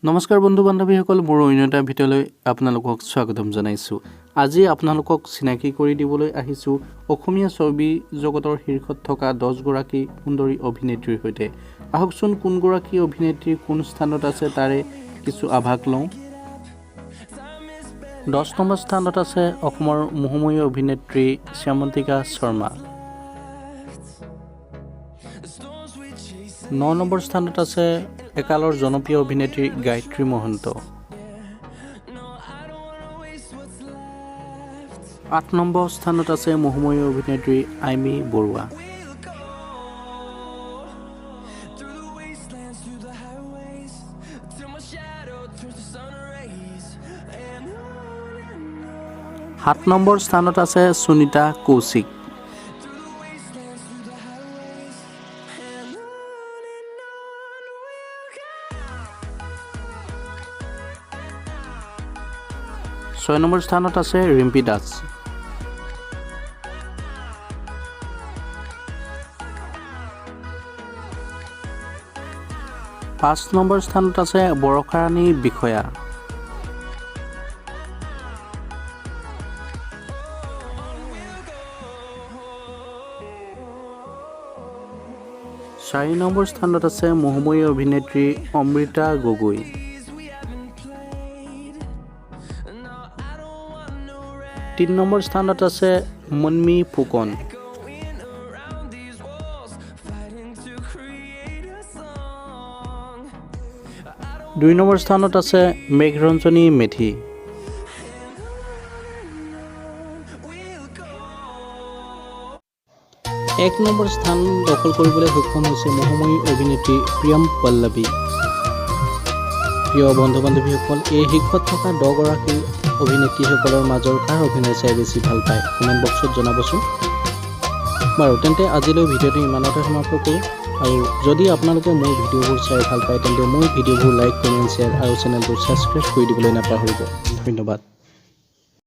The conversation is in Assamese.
নমস্কাৰ বন্ধু বান্ধৱীসকল, মোৰ অন্য এটা ভিডিঅ'লৈ আপোনালোকক স্বাগতম জনাইছোঁ। আজি আপোনালোকক চিনাকি কৰি দিবলৈ আহিছোঁ অসমীয়া ছবি জগতৰ শীৰ্ষত থকা 10 গৰাকী সুন্দৰী অভিনেত্ৰীৰ সৈতে। আহকচোন কোনগৰাকী অভিনেত্ৰী কোন স্থানত আছে তাৰে কিছু আভাস লওঁ। 10 নম্বৰ স্থানত আছে অসমৰ মোহময়ী অভিনেত্ৰী শ্যামন্তিকা শৰ্মা। 9 নম্বৰ স্থানত আছে একালৰ জনপ্ৰিয় অভিনেত্ৰী গায়ত্ৰী মহন্ত। 8 নম্বৰ স্থানত আছে মোহময়ী অভিনেত্ৰী আইমী বৰুৱা। 7 নম্বৰ স্থানত আছে সুনিতা কৌশিক। 6 নম্বৰ স্থানত আছে ৰিম্পী দাস। 5 নম্বৰ স্থানত আছে বৰষাৰাণী বিষয়া। 4 নম্বৰ স্থানত আছে মোহময়ী অভিনেত্ৰী অমৃতা গগৈ। 3 নম্বৰ স্থানত আছে মনমী ফুকন। 2 নম্বৰ স্থানত আছে মেঘৰঞ্জনী মেধি। 1 নম্বৰ স্থান দখল কৰিবলৈ সক্ষম হৈছে মোহময়ী অভিনেত্ৰী প্ৰিয়ম পল্লৱী। প্ৰিয় বন্ধু বান্ধৱীসকল, এই শীৰ্ষত থকা 10 গৰাকী অভিনেত্ৰীসকলৰ মাজৰ কাৰ অভিনয় চাই বেছি ভাল পায় কমেণ্ট বক্সত জনাবচোন। বাৰু তেন্তে আজিলৈ ভিডিঅ'টো ইমানতে সমাপ্ত কৰোঁ। আৰু যদি আপোনালোকে মোৰ ভিডিঅ'বোৰ চাই ভাল পায় তেন্তে মোৰ ভিডিঅ'বোৰ লাইক, কমেণ্ট, শ্বেয়াৰ আৰু চেনেলটো ছাবস্ক্ৰাইব কৰি দিবলৈ নাপাহৰিব। ধন্যবাদ।